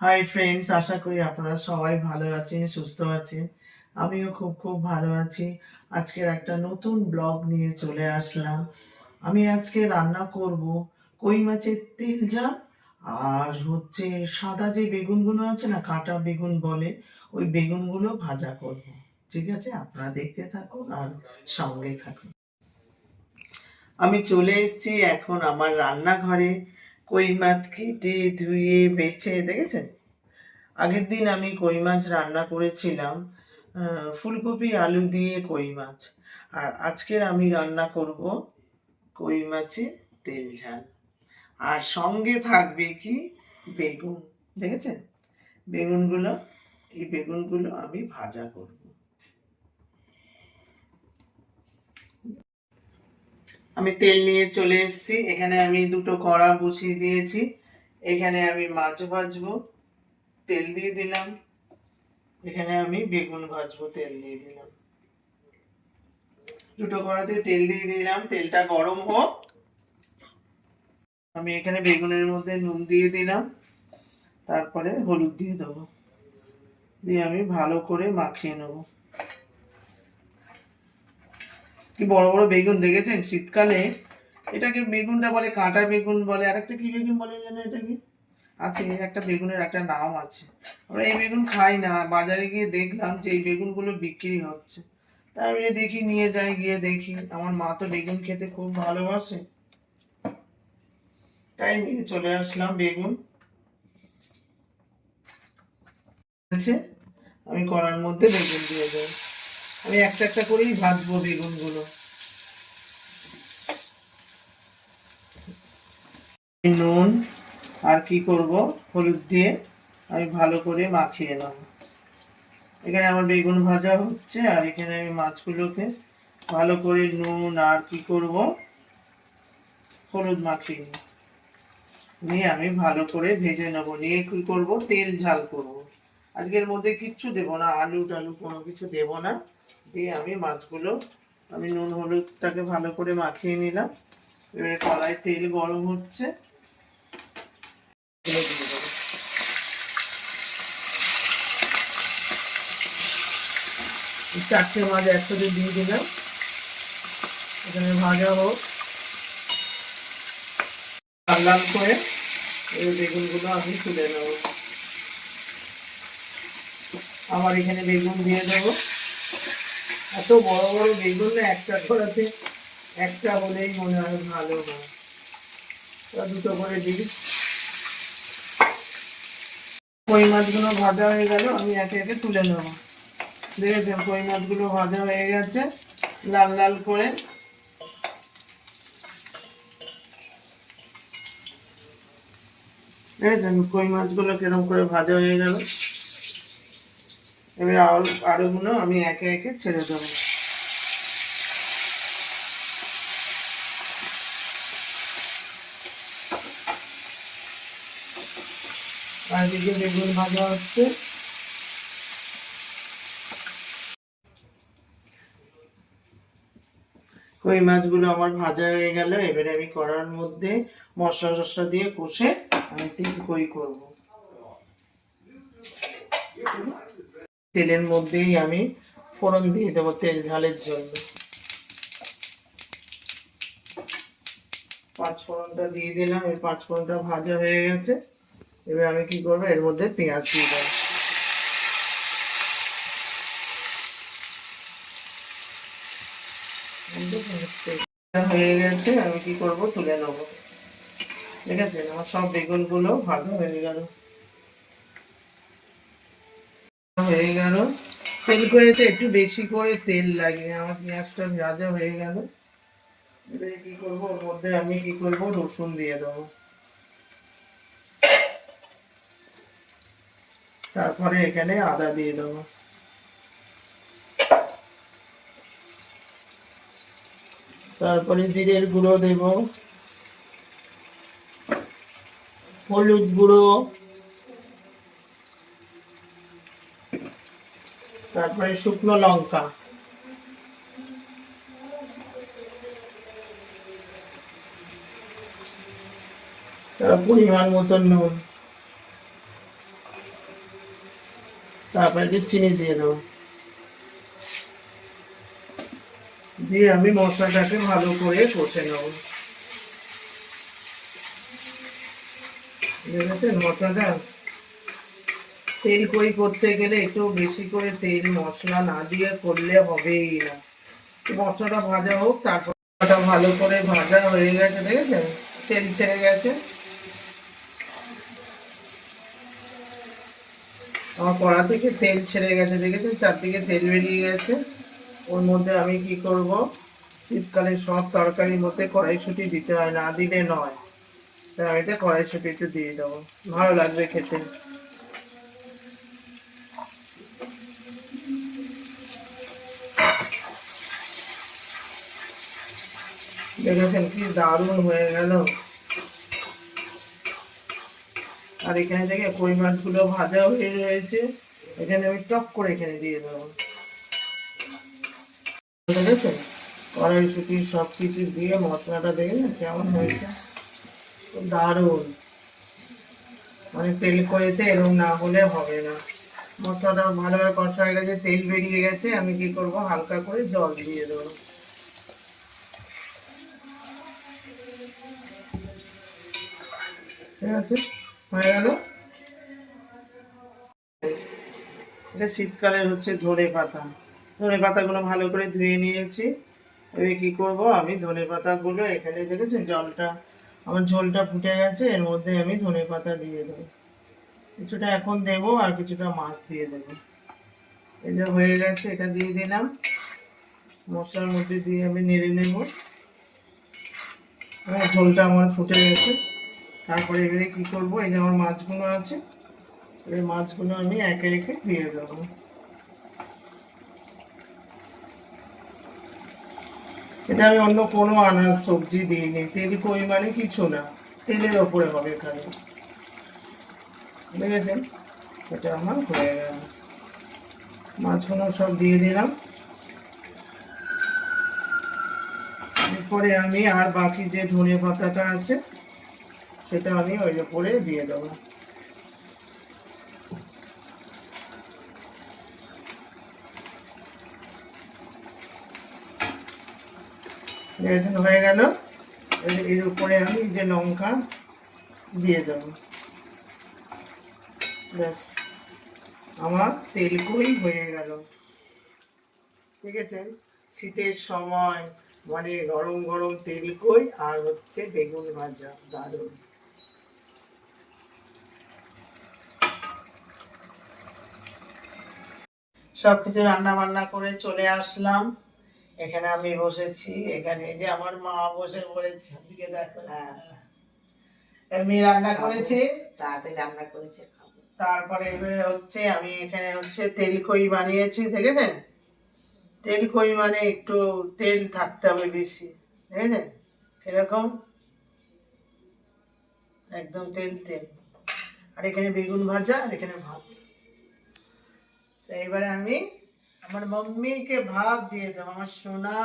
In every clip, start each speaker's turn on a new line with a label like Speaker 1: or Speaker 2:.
Speaker 1: Hi friends, আশা করি আপনারা সবাই ভালো আছেন, সুস্থ আছেন। আমিও খুব খুব ভালো আছি। আজকের একটা নতুন ব্লগ নিয়ে চলে আসলাম। আমি আজকে রান্না করব কই মাছের তেল ঝাল, আর হচ্ছে সাদা যে বেগুনগুলো আছে না, কাঁটা বেগুন বলে, ওই বেগুনগুলো ভাজা করব। ঠিক আছে, আপনারা দেখতে থাকুন আর সঙ্গে থাকুন। আমি চলে এসেছি এখন আমার রান্নাঘরে। কই মাছ কেটে ধুয়ে বেছে দেখেছেন। আগের দিন আমি কই মাছ রান্না করেছিলাম, ফুলকপি আলু দিয়ে কই মাছ। আর আজকের আমি রান্না করব কই মাছে তেল ঝাল। আর সঙ্গে থাকবে কি, বেগুন। দেখেছেন বেগুনগুলো, এই বেগুনগুলো আমি ভাজা করব। আমি তেল নিয়ে চলে এসেছি, এখানে আমি দুটো কড়া বসিয়ে দিয়েছি। এখানে আমি মাছ ভাজবো, তেল দিয়ে দিলাম। এখানে আমি বেগুন ভাজবো, তেল দিয়ে দিলাম। দুটো কড়াতে তেল দিয়ে দিলাম, তেলটা গরম হোক। আমি এখানে বেগুনের মধ্যে নুন দিয়ে দিলাম, তারপরে হলুদ দিয়ে দেবো, দিয়ে আমি ভালো করে মাখিয়ে নেবো। কি বড় বড় বেগুন দেখেছেন শীতকালে। এটাকে বেগুনটা বলে কাঁটা বেগুন বলে, আর একটা কি বেগুন বলে যেন, এটা কি আছে একটা বেগুনের একটা নাম আছে। আমরা এই বেগুন খাই না, বাজারে গিয়ে দেখলাম যে এই বেগুনগুলো বিক্রি হচ্ছে। তাই আমি দেখি, নিয়ে যাই, গিয়ে দেখি। আমার মা তো বেগুন খেতে খুব ভালোবাসে, তাই নিয়ে চলে আসলাম বেগুন। আছে, আমি কড়ার মধ্যে বেগুন দিয়ে দেবো। আমি একটা একটা করেই ভাজবো বেগুনগুলো। নুন আর কি করব, হলুদ দিয়ে আমি ভালো করে মাখিয়ে নেব। এখানে আমার বেগুন ভাজা হচ্ছে, আর এখানে আমি মাছগুলোকে ভালো করে নুন আর কি করব, হলুদ মাখিয়ে নিয়ে আমি ভালো করে ভেজে নেব। নিয়ে কি করব, তেল ঝাল করব। আজকের মধ্যে কিচ্ছু দেব না, আলু টালু কোনো কিছু দেব না। দিয়ে আমি মাছগুলো, আমি নুন হলুদটাকে ভালো করে মাখিয়ে নিলাম। এবারে কড়াই তেল গরম হচ্ছে, দিয়ে দেবো। 4টে মাছ একসাথে দিয়ে দিলাম, এখানে ভাজা হোক লাল লাল করে। এই বেগুনগুলো আমি তুলে নেব। আবার এখানে বেগুন দিয়ে দেবো। এত বড় বড় বেগুন না, একটা করাতে একটা হলেই মনে হয় ভালো হয়, দুটো করে দিই। কই মাছগুলো ভাজা হয়ে গেল, আমি একে একে তুলে নেব। দেখেছেন কই মাছগুলো ভাজা হয়ে গেছে লাল লাল করে। দেখেছেন কই মাছগুলো কিরকম করে ভাজা হয়ে গেল। এবার আলুগুলো আমি একে একে ছেড়ে দেবো। আর দিকে বেগুন ভাজা হচ্ছে। কই মাছগুলো আমার ভাজা হয়ে গেল, এবারে আমি কড়ার মধ্যে মশলা টশলা দিয়ে কষে আমি ঠিক কই করবো। তেলের মধ্যেই আমি ফোড়ন দিয়ে দেবো তেল ঝালের জন্য। পাঁচ ফোড়নটা দিয়ে দিলাম, এই পাঁচ ফোড়নটা ভাজা হয়ে গেছে। এবার আমি কি করবো, এর মধ্যে পেঁয়াজ দিয়ে দেবো। হয়ে গেছে, আমি কি করব, তুলে নেবো। ঠিক আছে, আমার সব বেগুন গুলো ভাজা হয়ে গেল। হয়ে গেল, তেল করেতে একটু বেশি করে তেল লাগে। আমার পেঁয়াজটা ভাজা হয়ে গেল। এবারে কি করবো, ওর মধ্যে আমি কি করবো, রসুন দিয়ে দেবো। তারপরে এখানে আদা দিয়ে দেবো। তারপরে জিরের গুঁড়ো দেব, হলুদ গুঁড়ো, তারপরে শুকনো লঙ্কা, তারপর পরিমাণ মতন নুন। তারপরে যে চিনি দিয়ে দেবো, দিয়ে আমি মশলাটাকে ভালো করে কষে নেবো। দেখেছেন মশলাটা, তেল কই করতে গেলে একটু বেশি করে তেল মশলা না দিয়ে করলে হবেই না। মশলাটা ভাজা হোক, তারপর ভালো করে ভাজা হয়ে গেছে, দেখেছেন তেল ছেড়ে গেছে। আমার কড়া থেকে তেল ছেড়ে গেছে, দেখেছেন চারদিকে তেল বেরিয়ে গেছে। ওর মধ্যে আমি কি করব, শীতকালে সব তরকারির মধ্যে কড়াইশুঁটি দিতে হয়, না দিলে নয়। তাই আমি এটা কড়াইশুঁটি একটু দিয়ে দেবো, ভালো লাগবে খেতে। দেখেছেন কি দারুণ হয়ে গেল। আর এখানে থেকে কই মাছগুলো ভাজা হয়ে রয়েছে, এখানে আমি টপ করে এখানে দিয়ে দেবো। দেখেছেন কড়াইশুঁটি সব কিছু দিয়ে মশলাটা দেখেছেন কেমন হয়েছে, দারুণ। মানে তেল কড়াইতে এরকম না হলে হবে না। মশলাটা ভালোভাবে কষা হয়ে গেছে, তেল বেরিয়ে গেছে, আমি কি করব হালকা করে জল দিয়ে দেবো। ঠিক আছে, হয়ে গেল। এটা শীতকালের হচ্ছে ধনে পাতা, ধনে পাতাগুলো ভালো করে ধুয়ে নিয়েছি। এবার কি করব, আমি ধনে পাতাগুলো এখানে দেখেছেন জলটা, আমার ঝোলটা ফুটে গেছে, এর মধ্যে আমি ধনে পাতা দিয়ে দেবো। কিছুটা এখন দেবো আর কিছুটা মাছ দিয়ে দেবো। এটা হয়ে গেছে, এটা দিয়ে দিলাম, মশলার মধ্যে দিয়ে আমি নেড়ে নেব। ঝোলটা আমার ফুটে গেছে। তারপরে এবারে কি করব, এই যে আমার মাছগুলো আছে, এই মাছগুলো আমি একে একে দিয়ে দেবো। এটা আমি অন্য কোনো আনাজ সবজি দিইনি, তেল কই মানে কিছু না, তেলের ওপরে হবে এখানে। দেখেছেন এটা আমার হয়ে গেল, মাছগুলো সব দিয়ে দিলাম। এরপরে আমি আর বাকি যে ধনে পাতাটা আছে সেটা আমি ওই উপরে দিয়ে দেবো। দেখেছেন হয়ে গেল। এর উপরে আমি যে লঙ্কা দিয়ে দেবো, ব্যাস আমার তেল কই হয়ে গেল। ঠিক আছে, শীতের সময় মানে গরম গরম তেল কই আর হচ্ছে বেগুন ভাজা, দারুণ। সবকিছু রান্না বান্না করে চলে আসলাম, এখানে আমি বসেছি, এখানে যে আমার মা বসে পড়েছে, দিকে দেখো। আমি রান্না করেছি, তাড়াতাড়ি রান্না করেছে। তারপরে এবারে হচ্ছে আমি এখানে হচ্ছে তেল কই বানিয়েছি, দেখেছেন তেল কই মানে একটু তেল থাকতে হবে বেশি, দেখেছেন কিরকম, একদম তেল তেল। আর এখানে বেগুন ভাজা, আর এখানে ভাত। তো এবারে আমি আমার মাম্মিকে ভাত দিয়ে দেবো, আমার সোনা,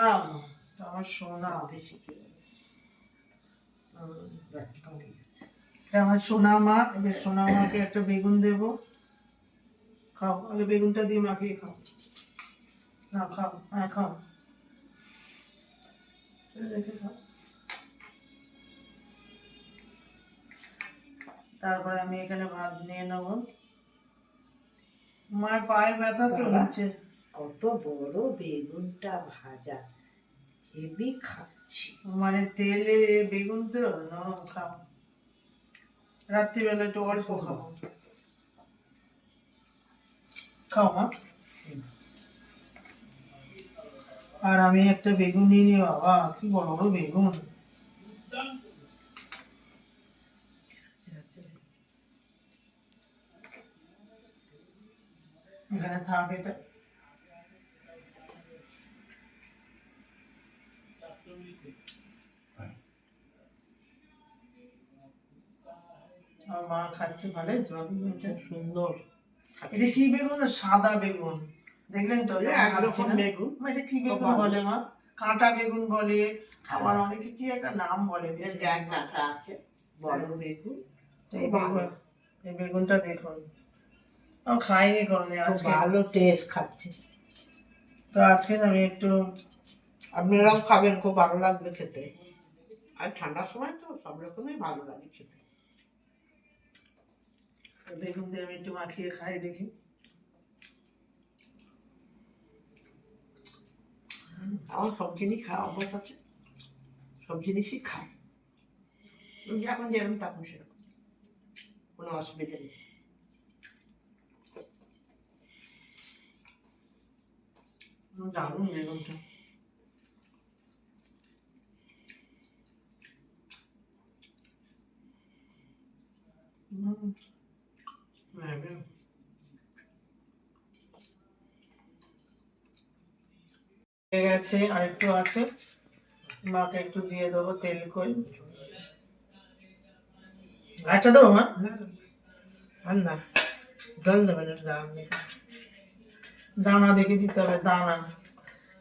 Speaker 1: আমার সোনা বেশি, আমার সোনা মা। এবার সোনা মাকে একটা বেগুন দেবো, খাও আগে বেগুনটা দিয়ে মাখিয়ে খাও, না খাও, হ্যাঁ খাও, রেখে খাও। তারপরে আমি এখানে ভাত নিয়ে নেবো। মায়ের পায়ে ব্যথা তো হচ্ছে।
Speaker 2: কত বড় বেগুনটা ভাজা, হেভি খাচ্ছি।
Speaker 1: মানে তেলে বেগুন তো নরম, খাও। রাত্রিবেলা একটু অল্প খাও, খাও মা। আর আমি একটা বেগুন নিয়ে নিই, বাবা কি বড় বড় বেগুন। এখানে থাক এটা। আমার মা খাচ্ছে, ভালো হয়েছে বেগুনটা, সুন্দর। এটা কি বেগুন, সাদা বেগুন, দেখলেন তো বেগুন। এটা কি বেগুন বলে মা, কাঁটা বেগুন বলে, আবার অনেকে কি একটা নাম বলে,
Speaker 2: কাঁটা আছে, বড় বেগুন।
Speaker 1: এই বেগুন, এই বেগুনটা দেখুন আমি খাইনি কোনোদিন
Speaker 2: খুব
Speaker 1: আজকে।
Speaker 2: ভালো টেস্ট খাচ্ছে।
Speaker 1: তো আজকে আমি একটু
Speaker 2: আপনারাও খাবেন, খুব ভালো লাগবে খেতে। আর ঠান্ডার সময় তো সব রকমই ভালো লাগে খেতে।
Speaker 1: বেগুন দিয়ে আমি একটু মাখিয়ে খাই দেখি।
Speaker 2: আমার সব জিনিস খাওয়া অভ্যাস আছে, সব জিনিসই খাই। যখন যেরকম তখন সেরকম, কোনো অসুবিধা নেই।
Speaker 1: দারুণ বেগুনটা। বেগুন হয়ে গেছে, আরেকটু আছে, মাকে একটু দিয়ে দেবো তেল কই। একটা দেবো মা?
Speaker 2: আর না, জল দেবেন,
Speaker 1: দানা দেখে দিতে হবে, দানা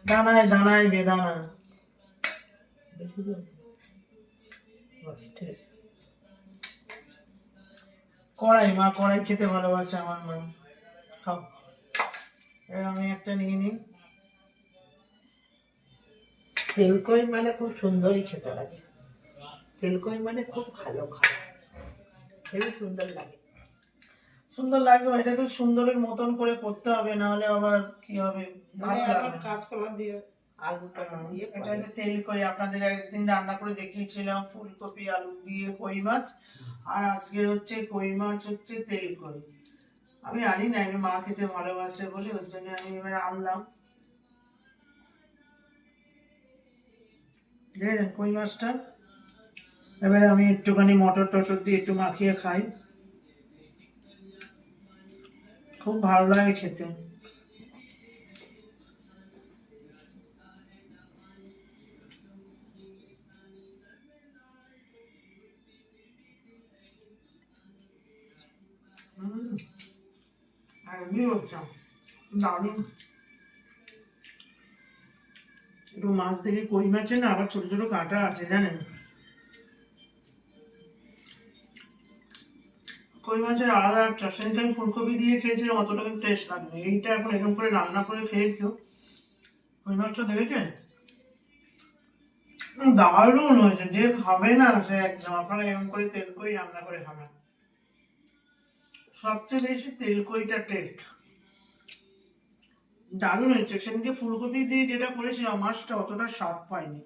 Speaker 1: দানায় দানায় বেদানা।
Speaker 2: বেশি দেবেন? বাস, ঠিক আছে।
Speaker 1: কড়াই, মা কড়াই খেতে ভালোবাসে আমার মা। খাও। এবার আমি একটা নিয়ে নিই।
Speaker 2: তেলকই মানে খুব সুন্দরই খেতে লাগে। তেলকই মানে খুব ভালো খাবার, খুবই সুন্দর লাগে।
Speaker 1: সুন্দর লাগবে, এটাকে সুন্দরের মতন করে করতে হবে, নাহলে আবার কি হবে, ভালো লাগবে না।
Speaker 2: কাঁচকলা দিয়ে আলুটা দিয়ে
Speaker 1: এটা হচ্ছে তেল কই। আপনাদের একদিন রান্না করে দেখিয়েছিলাম ফুলকপি আলু দিয়ে কই মাছ, আর আজকে হচ্ছে কই মাছ হচ্ছে তেল কই। আমি জানি না, আমি মা খেতে ভালোবাসে বলে ওই জন্য আমি এবার আনলাম। দেখেছেন কই মাছটা? এবারে আমি একটুখানি মটর টটর দিয়ে একটু মাখিয়ে খাই, খুব ভালো লাগে খেতে। আর এমনি হচ্ছে দারুণ। একটু মাছ দেখে, কই মাছে না আবার ছোট ছোট কাঁটা আছে জানেন। কই মাছের আলাদা একটা, সেদিনকে আমি ফুলকপি দিয়ে খেয়েছিলাম, অতটা কিন্তু টেস্ট লাগবে। এইটা এখন এরকম করে রান্না করে খেয়েছো, কই মাছটা দেখেছেন? দারুণ হয়েছে, যে খাবে না সে একদম, আপনারা এরকম করে তেল কই রান্না করে খাবেন। সবচেয়ে বেশি তেল কইটা টেস্ট দারুণ হয়েছে। সেদিনকে ফুলকপি দিয়ে যেটা করেছিলাম মাছটা অতটা স্বাদ পাইনি,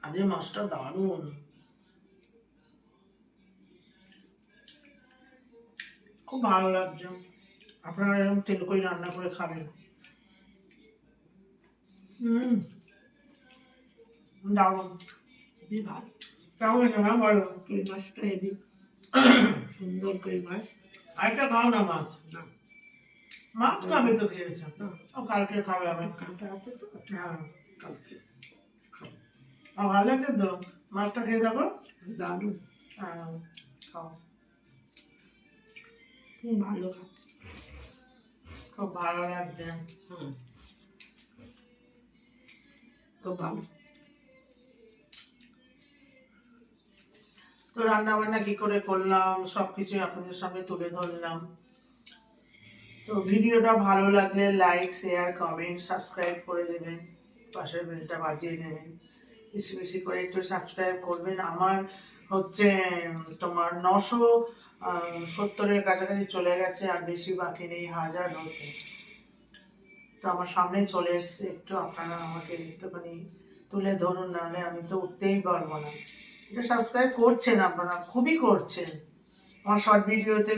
Speaker 1: আজকে মাছটা দারুণ। খুব ভালো লাগছে। আপনারা এরকম তেল কই রান্না করে খাবেন। হুম, দারুণ।
Speaker 2: খুবই ভালো।
Speaker 1: কেমন হয়েছে মা বলো?
Speaker 2: কই মাছটা হেবি সুন্দর, কই মাছ।
Speaker 1: আরেকটা খাও না মাছ।
Speaker 2: না,
Speaker 1: মাছ খাবে তো খেয়েছো, ও কালকে খাবে আবার।
Speaker 2: কাঁটা আছে তো,
Speaker 1: হ্যাঁ,
Speaker 2: কালকে খাবো।
Speaker 1: আমার ভালো লাগছে তো, মাছটা খেয়ে দেখো।
Speaker 2: দারুণ,
Speaker 1: হ্যাঁ, খাও।
Speaker 2: খুব ভালো খাবো।
Speaker 1: খুব ভালো লাগছে।
Speaker 2: হুম, খুব ভালো।
Speaker 1: তো রান্না বান্না কি করে করলাম সবকিছু আপনাদের সামনে তুলে ধরলাম। তো ভিডিওটা ভালো লাগলে লাইক শেয়ার কমেন্ট সাবস্ক্রাইব করে দেবেন, পাশের বেলটা বাজিয়ে দেবেন, বেশি বেশি করে একটু সাবস্ক্রাইব করবেন। আমার হচ্ছে তোমার 970-এর কাছাকাছি চলে গেছে, আর বেশি বাকি নেই, 1000 হতে। তো আমার সামনে চলে এসছে, একটু আপনারা আমাকে একটুখানি তুলে ধরুন, নাহলে আমি তো উঠতেই পারবো না। এটা সাবস্ক্রাইব করছেন আপনারা, খুবই করছেন। আমার শর্ট ভিডিওতে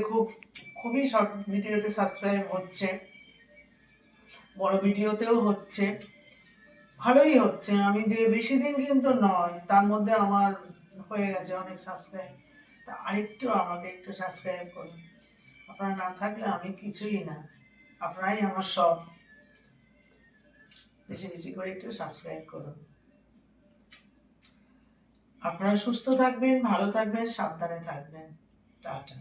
Speaker 1: খুবই শর্ট ভিডিওতে সাবস্ক্রাইব হচ্ছে, বড় ভিডিওতেও হচ্ছে, ভালোই হচ্ছে। আমি যে বেশি দিন কিন্তু নয়, তার মধ্যে আমার হয়ে গেছে অনেক সাবস্ক্রাইব। তা আরেকটু আমাকে একটু সাবস্ক্রাইব করুন, আপনারা না থাকলে আমি কিছুই না, আপনারাই আমার সব। বেশি বেশি করে একটু সাবস্ক্রাইব করুন। আপনারা সুস্থ থাকবেন, ভালো থাকবেন, সাবধানে থাকবেন। টাটা।